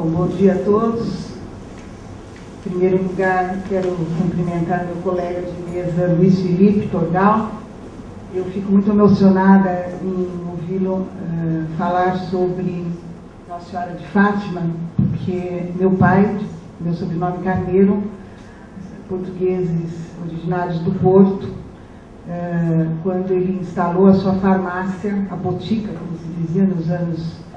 Bom dia a todos. Em primeiro lugar, quero cumprimentar meu colega de mesa, Luiz Felipe Torgal. Eu fico muito emocionada em ouvi-lo falar sobre Nossa Senhora de Fátima, porque meu pai, meu sobrenome Carneiro, portugueses originários do Porto, quando ele instalou a sua farmácia, a botica, como se dizia nos anos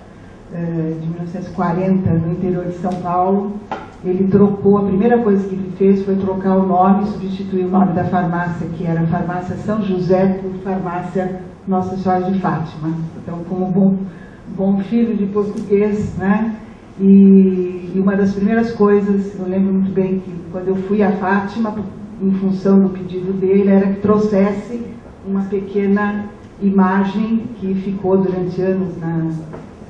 de 1940, no interior de São Paulo, ele trocou, a primeira coisa que ele fez foi trocar o nome, substituir o nome da farmácia, que era Farmácia São José, por Farmácia Nossa Senhora de Fátima. Então, como bom filho de português, né? E uma das primeiras coisas, eu lembro muito bem que quando eu fui a Fátima, em função do pedido dele, era que trouxesse uma pequena imagem que ficou durante anos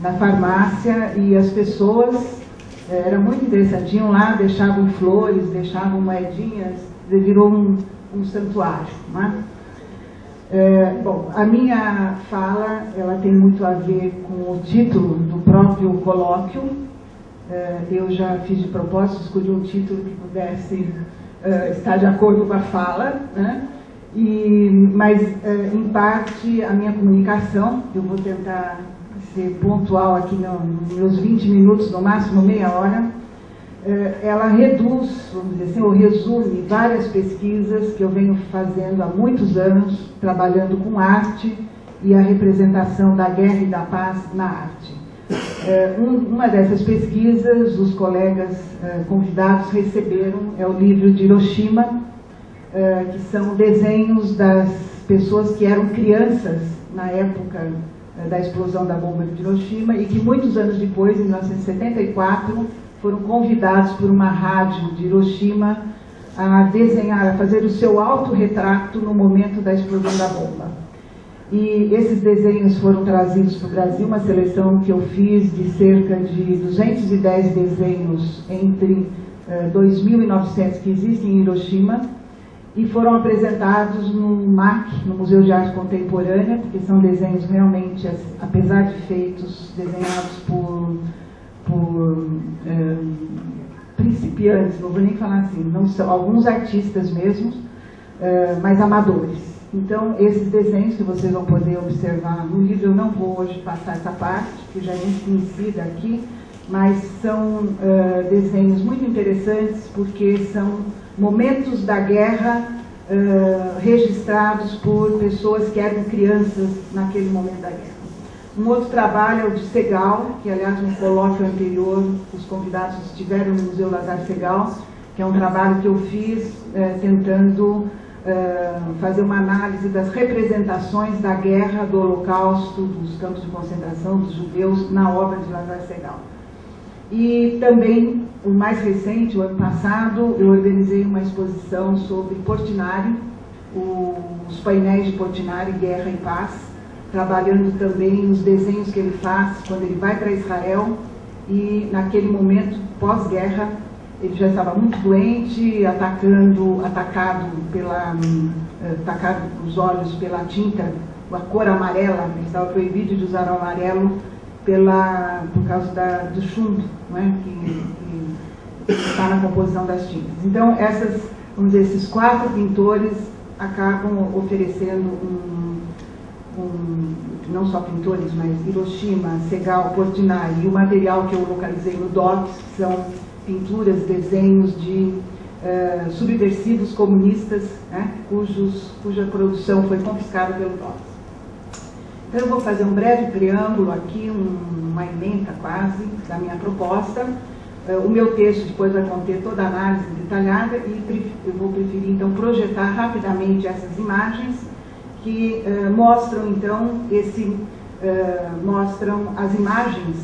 na farmácia, e as pessoas eram muito interessadas, iam lá, deixavam flores, deixavam moedinhas, virou um santuário, né? Bom, a minha fala, ela tem muito a ver com o título do próprio colóquio. Eu já fiz de propósito, escolhi um título que pudesse estar de acordo com a fala, né? Mas, em parte, a minha comunicação, eu vou tentar ser pontual aqui nos meus 20 minutos, no máximo meia hora, ela reduz, vamos dizer assim, ou resume várias pesquisas que eu venho fazendo há muitos anos, trabalhando com arte e a representação da guerra e da paz na arte. Uma dessas pesquisas, os colegas convidados receberam, é o livro de Hiroshima, que são desenhos das pessoas que eram crianças na época da explosão da bomba de Hiroshima, e que muitos anos depois, em 1974, foram convidados por uma rádio de Hiroshima a desenhar, a fazer o seu autorretrato no momento da explosão da bomba. E esses desenhos foram trazidos para o Brasil, uma seleção que eu fiz de cerca de 210 desenhos entre 2.900 que existem em Hiroshima, e foram apresentados no MAC, no Museu de Arte Contemporânea, porque são desenhos realmente, apesar de feitos, desenhados por principiantes, não vou nem falar assim, não são alguns artistas mesmos, mas amadores. Então, esses desenhos que vocês vão poder observar no livro, eu não vou hoje passar essa parte, que já é conhecida aqui, mas são desenhos muito interessantes, porque são momentos da guerra registrados por pessoas que eram crianças naquele momento da guerra. Um outro trabalho é o de Segal, que, aliás, no colóquio anterior, os convidados estiveram no Museu Lazar Segal, que é um trabalho que eu fiz tentando fazer uma análise das representações da guerra, do Holocausto, dos campos de concentração, dos judeus, na obra de Lazar Segal. E também, o mais recente, o ano passado, eu organizei uma exposição sobre Portinari, os painéis de Portinari, Guerra e Paz, trabalhando também nos desenhos que ele faz quando ele vai para Israel, e naquele momento, pós-guerra, ele já estava muito doente, atacado os olhos pela tinta, a cor amarela, ele estava proibido de usar o amarelo por causa do chumbo, né, que está na composição das tintas. Então, esses 4 pintores acabam oferecendo não só pintores, mas Hiroshima, Segal, Portinari, e o material que eu localizei no DOPS, que são pinturas, desenhos de subversivos comunistas, né, cuja produção foi confiscada pelo DOPS. Então, eu vou fazer um breve preâmbulo aqui, uma ementa quase, da minha proposta. O meu texto depois vai conter toda a análise detalhada, e eu vou preferir, então, projetar rapidamente essas imagens que mostram, então, mostram as imagens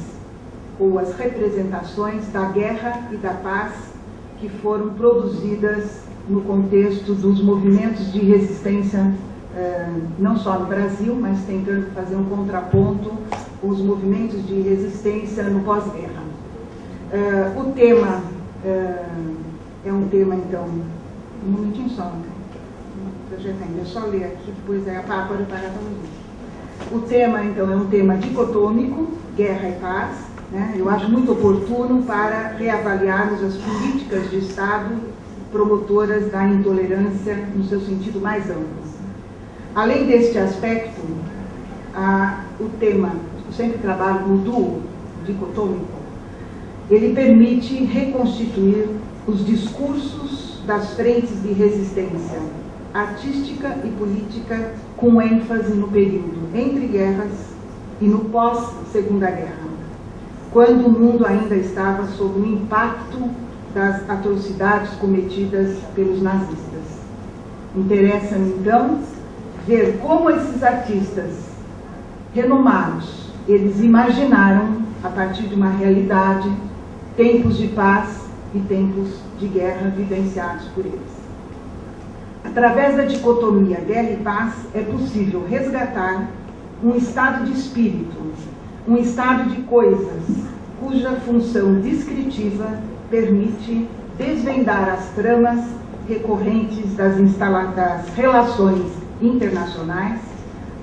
ou as representações da guerra e da paz que foram produzidas no contexto dos movimentos de resistência, não só no Brasil, mas tentando fazer um contraponto com os movimentos de resistência no pós-guerra. O tema é um tema, então, um momentinho só, eu só ler aqui, depois agora eu parar para o tema, então, é um tema dicotômico, guerra e paz, né? Eu acho muito oportuno para reavaliarmos as políticas de Estado promotoras da intolerância no seu sentido mais amplo. Além deste aspecto, o tema, eu sempre trabalho no duo dicotômico, ele permite reconstituir os discursos das frentes de resistência artística e política com ênfase no período entre guerras e no pós-Segunda Guerra, quando o mundo ainda estava sob o impacto das atrocidades cometidas pelos nazistas. Interessa-me, então, ver como esses artistas renomados, eles imaginaram, a partir de uma realidade, tempos de paz e tempos de guerra vivenciados por eles. Através da dicotomia guerra e paz, é possível resgatar um estado de espírito, um estado de coisas, cuja função descritiva permite desvendar as tramas recorrentes das relações internacionais,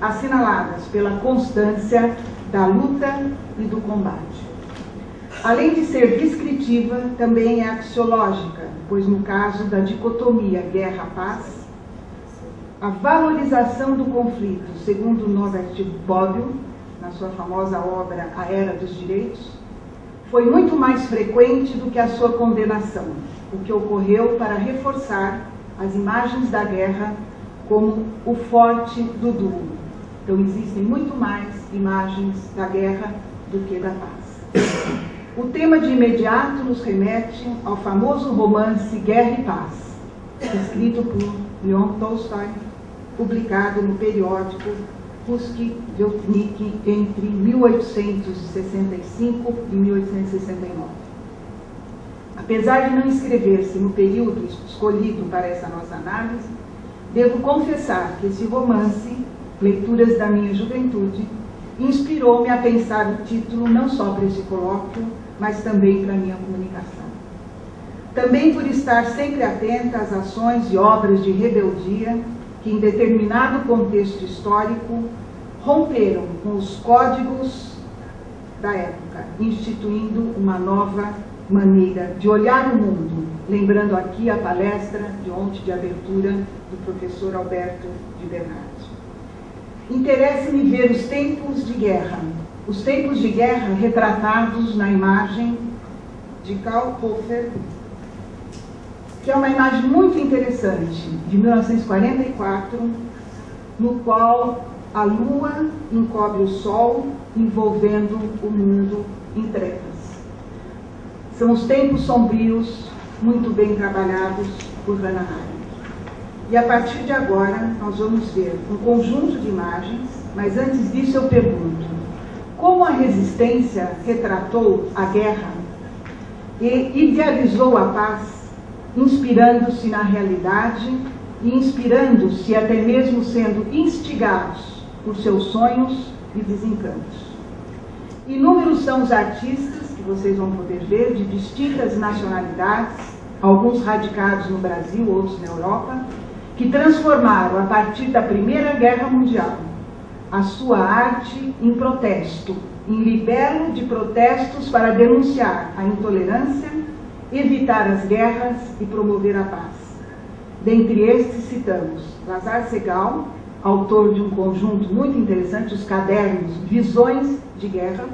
assinaladas pela constância da luta e do combate. Além de ser descritiva, também é axiológica, pois no caso da dicotomia guerra-paz, a valorização do conflito, segundo Norbert Bobbio, na sua famosa obra A Era dos Direitos, foi muito mais frequente do que a sua condenação, o que ocorreu para reforçar as imagens da guerra como o forte do duo. Então existem muito mais imagens da guerra do que da paz. O tema de imediato nos remete ao famoso romance Guerra e Paz, escrito por Leon Tolstói, publicado no periódico Ruski Vestnik entre 1865 e 1869. Apesar de não inscrever-se no período escolhido para essa nossa análise, devo confessar que esse romance, Leituras da Minha Juventude, inspirou-me a pensar o título não só para esse colóquio, mas também para a minha comunicação. Também por estar sempre atenta às ações e obras de rebeldia que, em determinado contexto histórico, romperam com os códigos da época, instituindo uma nova maneira de olhar o mundo, lembrando aqui a palestra de ontem de abertura do professor Alberto de Bernardi. Interessa-me ver os tempos de guerra retratados na imagem de Karl Popper, que é uma imagem muito interessante, de 1944, no qual a lua encobre o sol, envolvendo o mundo em trevas. São os tempos sombrios, muito bem trabalhados por Hannah Arendt. E a partir de agora, nós vamos ver um conjunto de imagens, mas antes disso eu pergunto, como a resistência retratou a guerra e idealizou a paz, inspirando-se na realidade e inspirando-se até mesmo sendo instigados por seus sonhos e desencantos. Inúmeros são os artistas, que vocês vão poder ver, de distintas nacionalidades, alguns radicados no Brasil, outros na Europa, que transformaram, a partir da Primeira Guerra Mundial, a sua arte em protesto, em libelo de protestos para denunciar a intolerância, evitar as guerras e promover a paz. Dentre estes citamos Lazar Segal, autor de um conjunto muito interessante, os cadernos Visões de Guerra,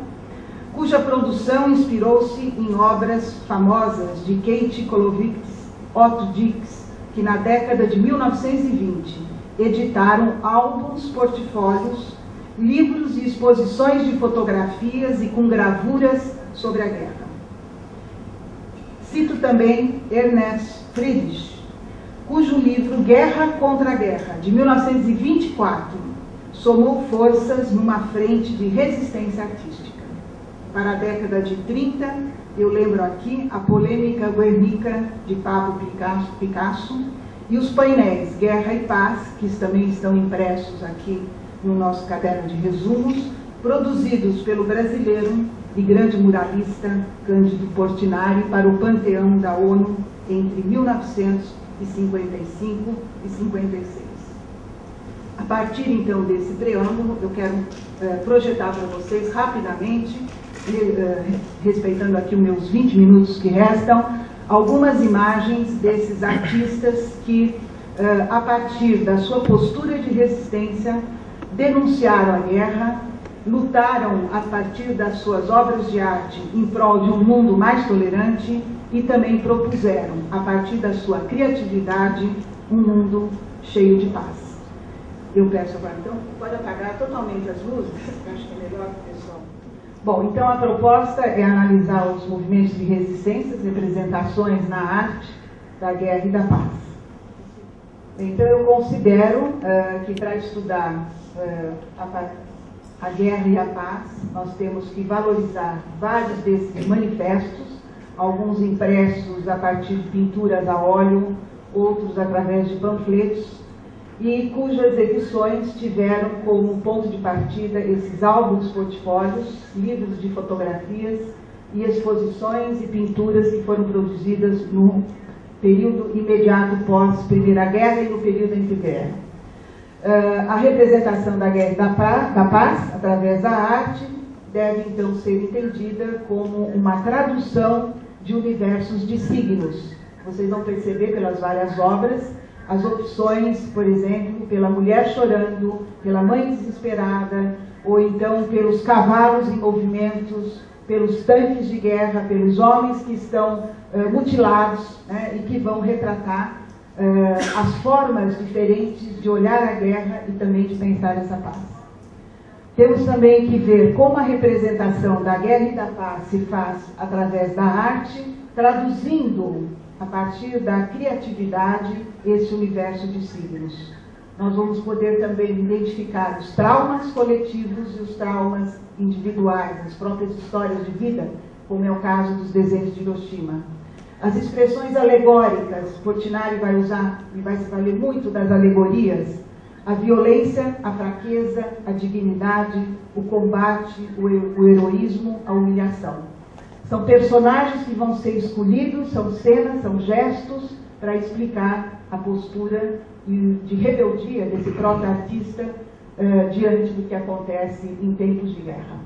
cuja produção inspirou-se em obras famosas de Kate Kolovitz, Otto Dix, que na década de 1920 editaram álbuns, portfólios, livros e exposições de fotografias e com gravuras sobre a guerra. Cito também Ernest Friedrich, cujo livro Guerra contra a Guerra, de 1924, somou forças numa frente de resistência artística. Para a década de 30, eu lembro aqui a polêmica Guernica de Pablo Picasso e os painéis Guerra e Paz, que também estão impressos aqui no nosso caderno de resumos, produzidos pelo brasileiro e grande muralista Cândido Portinari para o Panteão da ONU entre 1955 e 56. A partir então desse preâmbulo, eu quero projetar para vocês rapidamente respeitando aqui os meus 20 minutos que restam, algumas imagens desses artistas que, a partir da sua postura de resistência, denunciaram a guerra, lutaram a partir das suas obras de arte em prol de um mundo mais tolerante e também propuseram, a partir da sua criatividade, um mundo cheio de paz. Eu peço agora, então, pode apagar totalmente as luzes, acho que é melhor para o pessoal. Bom, então a proposta é analisar os movimentos de resistência, as representações na arte da guerra e da paz. Então eu considero que para estudar a guerra e a paz, nós temos que valorizar vários desses manifestos, alguns impressos a partir de pinturas a óleo, outros através de panfletos, e cujas edições tiveram como ponto de partida esses álbuns portfólios, livros de fotografias e exposições e pinturas que foram produzidas no período imediato pós Primeira Guerra e no período entre guerra. A representação da guerra e da paz, através da arte, deve então ser entendida como uma tradução de universos de signos. Vocês vão perceber pelas várias obras as opções, por exemplo, pela mulher chorando, pela mãe desesperada, ou então pelos cavalos em movimentos, pelos tanques de guerra, pelos homens que estão mutilados, né, e que vão retratar as formas diferentes de olhar a guerra e também de pensar essa paz. Temos também que ver como a representação da guerra e da paz se faz através da arte, traduzindo a partir da criatividade esse universo de signos. Nós vamos poder também identificar os traumas coletivos e os traumas individuais, as próprias histórias de vida, como é o caso dos desenhos de Hiroshima. As expressões alegóricas, Portinari vai usar e vai se valer muito das alegorias, a violência, a fraqueza, a dignidade, o combate, o heroísmo, a humilhação. São personagens que vão ser escolhidos, são cenas, são gestos para explicar a postura de rebeldia desse próprio artista diante do que acontece em tempos de guerra.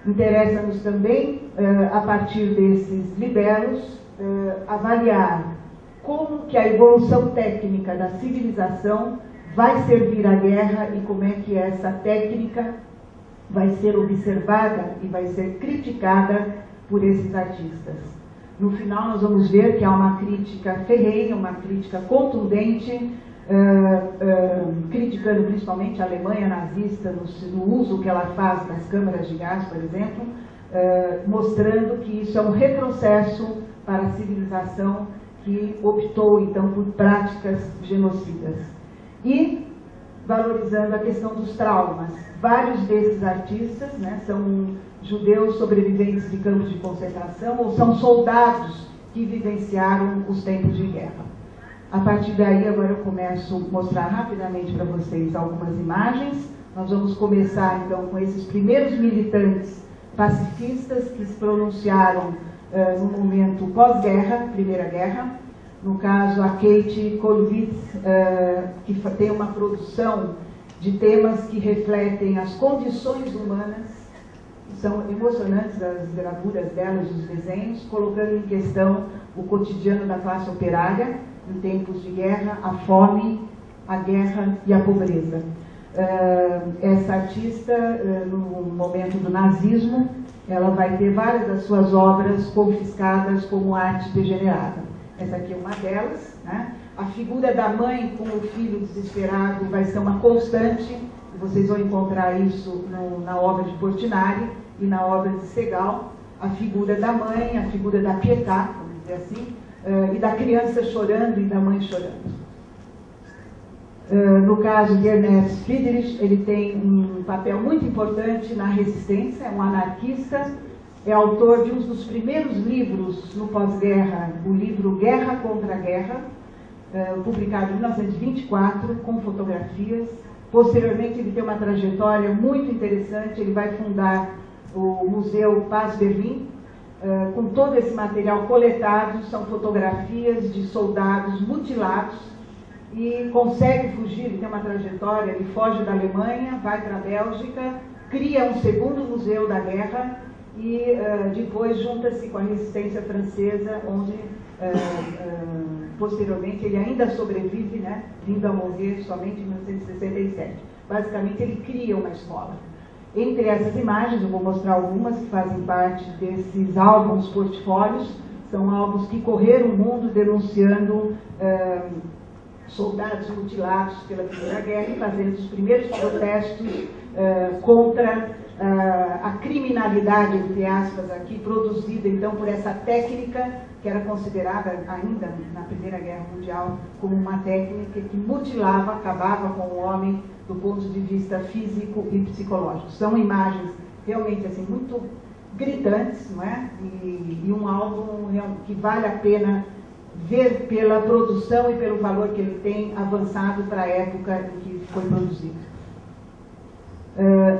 Interessa-nos também, a partir desses liberos, avaliar como que a evolução técnica da civilização vai servir à guerra e como é que essa técnica vai ser observada e vai ser criticada por esses artistas. No final, nós vamos ver que há uma crítica ferrenha, uma crítica contundente, criticando principalmente a Alemanha nazista no uso que ela faz das câmaras de gás, por exemplo, mostrando que isso é um retrocesso para a civilização que optou, então, por práticas genocidas. E valorizando a questão dos traumas. Vários desses artistas, né, são judeus sobreviventes de campos de concentração ou são soldados que vivenciaram os tempos de guerra. A partir daí, agora eu começo a mostrar rapidamente para vocês algumas imagens. Nós vamos começar, então, com esses primeiros militantes pacifistas que se pronunciaram no momento pós-guerra, Primeira Guerra. No caso, a Kate Kollwitz, que tem uma produção de temas que refletem as condições humanas. São emocionantes as gravuras delas, os desenhos, colocando em questão o cotidiano da classe operária, em tempos de guerra, a fome, a guerra e a pobreza. Essa artista, no momento do nazismo, ela vai ter várias das suas obras confiscadas como arte degenerada. Essa aqui é uma delas, né? A figura da mãe com o filho desesperado vai ser uma constante, vocês vão encontrar isso na obra de Portinari e na obra de Segal. A figura da mãe, a figura da Pietà, vamos dizer assim, e da criança chorando e da mãe chorando. No caso de Ernest Friedrich, ele tem um papel muito importante na resistência, é um anarquista, é autor de um dos primeiros livros no pós-guerra, o livro Guerra contra a Guerra, publicado em 1924, com fotografias. Posteriormente, ele tem uma trajetória muito interessante, ele vai fundar o Museu Paz Berlim, com todo esse material coletado, são fotografias de soldados mutilados, e consegue fugir, ele tem uma trajetória, ele foge da Alemanha, vai para a Bélgica, cria um segundo museu da guerra e depois junta-se com a resistência francesa, onde posteriormente ele ainda sobrevive, né, vindo a morrer somente em 1967. Basicamente ele cria uma escola. Entre essas imagens, eu vou mostrar algumas que fazem parte desses álbuns portfólios. São álbuns que correram o mundo denunciando soldados mutilados pela Primeira Guerra e fazendo os primeiros protestos contra a criminalidade, entre aspas, aqui, produzida então por essa técnica que era considerada ainda na Primeira Guerra Mundial como uma técnica que mutilava, acabava com o homem do ponto de vista físico e psicológico. São imagens realmente assim, muito gritantes, não é? E um álbum que vale a pena ver pela produção e pelo valor que ele tem avançado para a época em que foi produzido.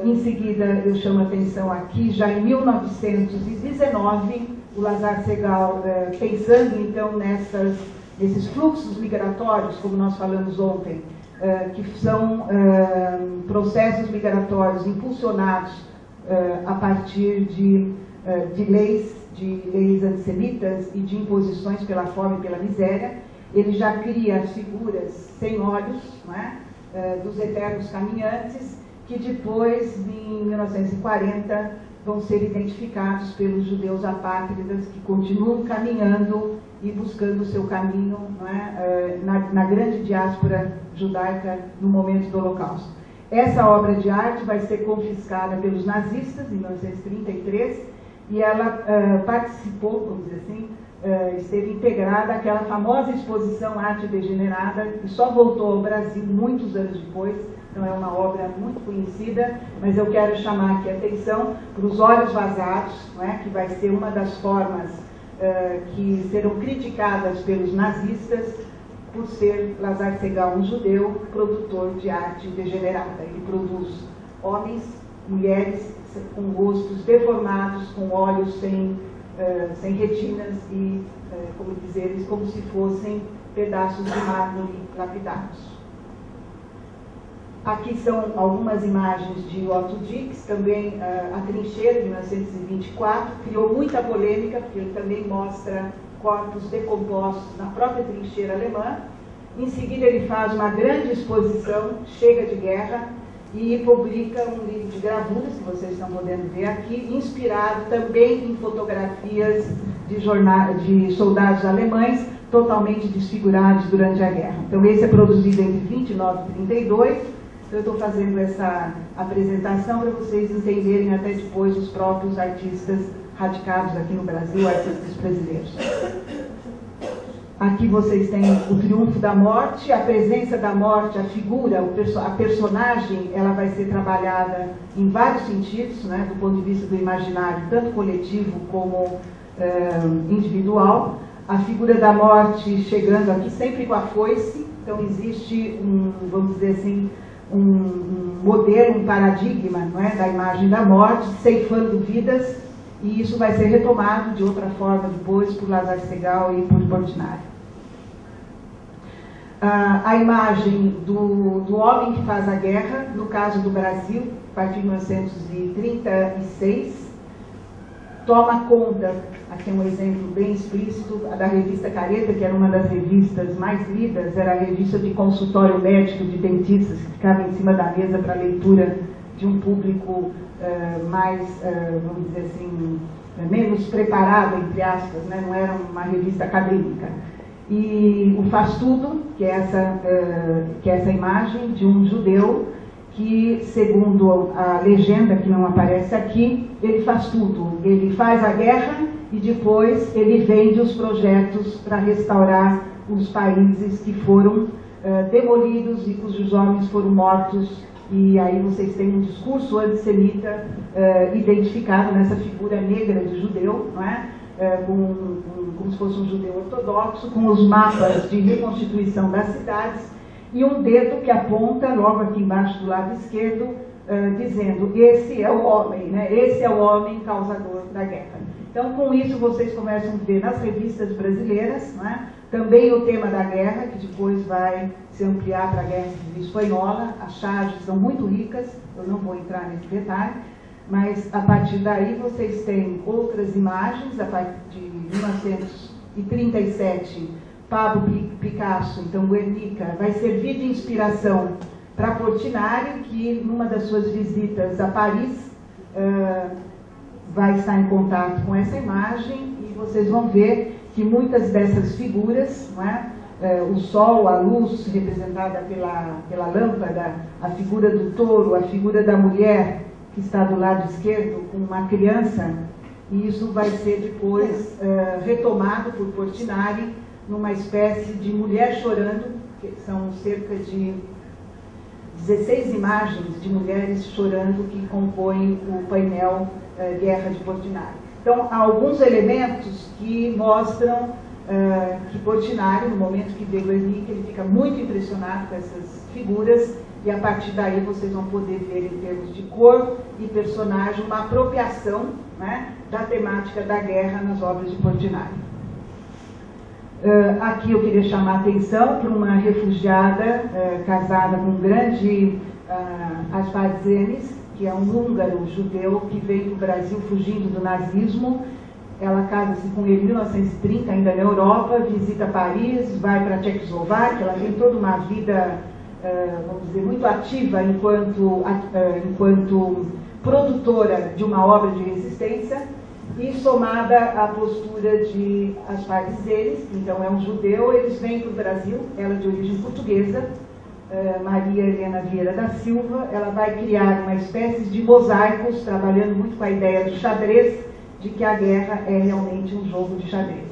Em seguida, eu chamo a atenção aqui, já em 1919, o Lazar Segal, pensando então nesses fluxos migratórios, como nós falamos ontem, que são processos migratórios impulsionados a partir de leis antissemitas e de imposições pela fome e pela miséria. Ele já cria as figuras sem olhos, não é? Dos eternos caminhantes, que depois, em 1940, vão ser identificados pelos judeus apátridas que continuam caminhando e buscando o seu caminho, não é? Na grande diáspora judaica no momento do Holocausto. Essa obra de arte vai ser confiscada pelos nazistas em 1933 e ela participou, vamos dizer assim, esteve integrada àquela famosa exposição Arte Degenerada, que só voltou ao Brasil muitos anos depois. Então é uma obra muito conhecida, mas eu quero chamar aqui a atenção para os olhos vazados, não é? Que vai ser uma das formas que serão criticadas pelos nazistas por ser Lazar Segal um judeu produtor de arte degenerada. Ele produz homens, mulheres com rostos deformados, com olhos sem retinas e, como dizer eles, como se fossem pedaços de mármore lapidados. Aqui são algumas imagens de Otto Dix, também a trincheira de 1924, criou muita polêmica, porque ele também mostra corpos decompostos na própria trincheira alemã. Em seguida ele faz uma grande exposição, Chega de Guerra, e publica um livro de gravuras, que vocês estão podendo ver aqui, inspirado também em fotografias de soldados alemães totalmente desfigurados durante a guerra. Então esse é produzido entre 29 e 32. Eu estou fazendo essa apresentação para vocês entenderem até depois os próprios artistas radicados aqui no Brasil, artistas brasileiros. Aqui vocês têm o triunfo da morte, a presença da morte, a figura, a personagem, ela vai ser trabalhada em vários sentidos, né, do ponto de vista do imaginário, tanto coletivo como individual. A figura da morte chegando aqui sempre com a foice, então existe vamos dizer assim, um modelo, um paradigma, não é, da imagem da morte, ceifando vidas, e isso vai ser retomado de outra forma depois por Lazar Segal e por Portinari. A imagem do homem que faz a guerra, no caso do Brasil, a partir de 1936, toma conta, aqui é um exemplo bem explícito, da revista Careta, que era uma das revistas mais lidas, era a revista de consultório médico de dentistas, que ficava em cima da mesa para leitura de um público mais, vamos dizer assim, menos preparado, entre aspas, né? Não era uma revista acadêmica. E o Faz Tudo, que é essa imagem de um judeu que, segundo a legenda que não aparece aqui, ele faz tudo. Ele faz a guerra e depois ele vende os projetos para restaurar os países que foram demolidos e cujos homens foram mortos. E aí vocês têm um discurso antissemita identificado nessa figura negra de judeu, não é? Como se fosse um judeu ortodoxo, com os mapas de reconstituição das cidades e um dedo que aponta logo aqui embaixo do lado esquerdo, dizendo: esse é o homem, né? Esse é o homem causador da guerra. Então, com isso, vocês começam a ver nas revistas brasileiras, não é? Também o tema da guerra, que depois vai se ampliar para a Guerra Civil Espanhola. As charges são muito ricas, eu não vou entrar nesse detalhe, mas a partir daí vocês têm outras imagens. A partir de 1937, Pablo Picasso, então Guernica, vai servir de inspiração para Portinari, que numa das suas visitas a Paris vai estar em contato com essa imagem, e vocês vão ver que muitas dessas figuras, não é? O sol, a luz representada pela lâmpada, a figura do touro, a figura da mulher que está do lado esquerdo com uma criança, e isso vai ser depois retomado por Portinari numa espécie de mulher chorando, que são cerca de 16 imagens de mulheres chorando que compõem o painel Guerra de Portinari. Então, há alguns elementos que mostram que Portinari, no momento que vê Guernica, ele fica muito impressionado com essas figuras, e a partir daí vocês vão poder ver, em termos de cor e personagem, uma apropriação, né, da temática da guerra nas obras de Portinari. Aqui eu queria chamar a atenção para uma refugiada casada com um grande Asparzenes, que é um húngaro judeu que veio do Brasil fugindo do nazismo. Ela casa-se com ele em 1930, ainda na Europa, visita Paris, vai para a Tchecoslováquia. Ela tem toda uma vida, vamos dizer, muito ativa enquanto produtora de uma obra de resistência, e somada à postura de Asparzenes, então é um judeu. Eles vêm para o Brasil, ela é de origem portuguesa, Maria Helena Vieira da Silva. Ela vai criar uma espécie de mosaicos, trabalhando muito com a ideia do xadrez, de que a guerra é realmente um jogo de xadrez.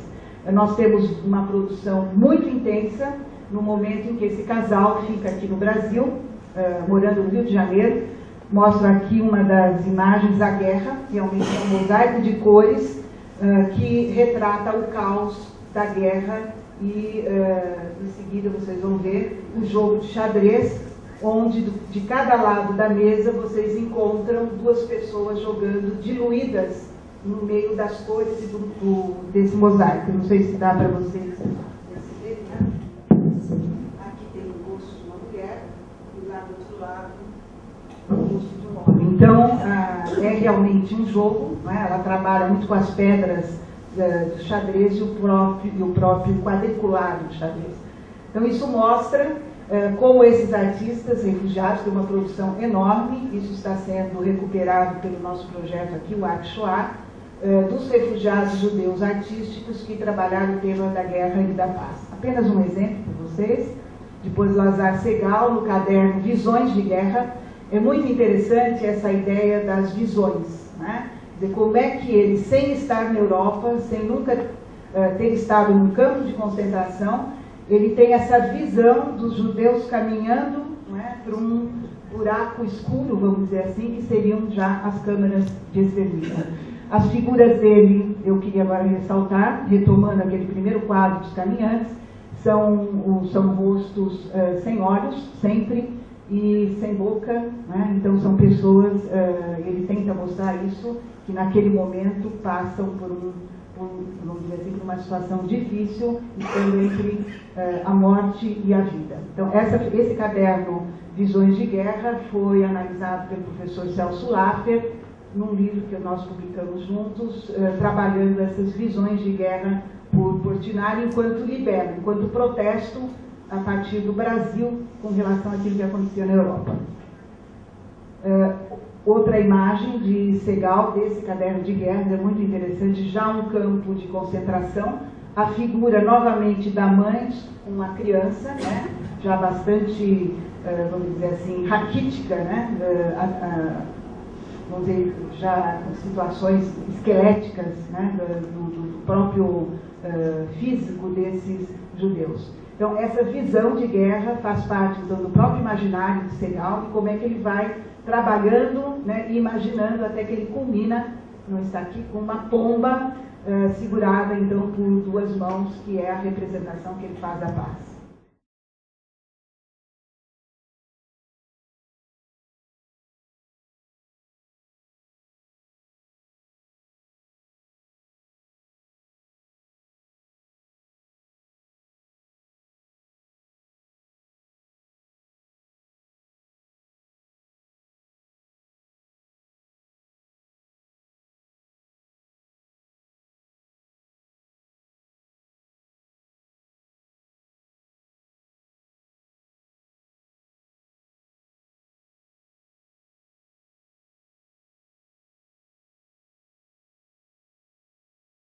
Nós temos uma produção muito intensa no momento em que esse casal fica aqui no Brasil, morando no Rio de Janeiro. Mostro aqui uma das imagens da guerra, realmente é um mosaico de cores que retrata o caos da guerra, e em seguida vocês vão ver o jogo de xadrez, onde de cada lado da mesa vocês encontram duas pessoas jogando diluídas no meio das cores desse mosaico. Não sei se dá para vocês perceberem, né? Aqui tem o rosto de uma mulher e lá do outro lado o rosto de um homem. Então é realmente um jogo, né? Ela trabalha muito com as pedras do xadrez e o próprio quadriculado do xadrez. Então isso mostra como esses artistas refugiados têm uma produção enorme. Isso está sendo recuperado pelo nosso projeto aqui, o Arte Shoah, dos refugiados judeus artísticos que trabalharam o tema da guerra e da paz. Apenas um exemplo para vocês. Depois Lazar Segal, no caderno Visões de Guerra. É muito interessante essa ideia das visões, né? De como é que ele, sem estar na Europa, sem nunca ter estado num campo de concentração, ele tem essa visão dos judeus caminhando, né, para um buraco escuro, vamos dizer assim, que seriam já as câmaras de extermínio. As figuras dele, eu queria agora ressaltar, retomando aquele primeiro quadro dos caminhantes, são rostos sem olhos, sempre, e sem boca, né? Então são pessoas, ele tenta mostrar isso, que naquele momento passam vamos dizer assim, por uma situação difícil, estando entre a morte e a vida. Então esse caderno Visões de Guerra foi analisado pelo professor Celso Laffer, num livro que nós publicamos juntos, trabalhando essas visões de guerra por Portinari enquanto libelo, enquanto protesto a partir do Brasil com relação àquilo que acontecia na Europa. Outra imagem de Segal, desse caderno de guerra, é muito interessante, já um campo de concentração, a figura novamente da mãe com uma criança, né, já bastante, vamos dizer assim, raquítica, né, vamos dizer, já com situações esqueléticas, né, do próprio físico desses judeus. Então, essa visão de guerra faz parte então, do próprio imaginário de Segal, e como é que ele vai trabalhando, né, e imaginando até que ele culmina, não está aqui, com uma pomba segurada então por duas mãos, que é a representação que ele faz da paz.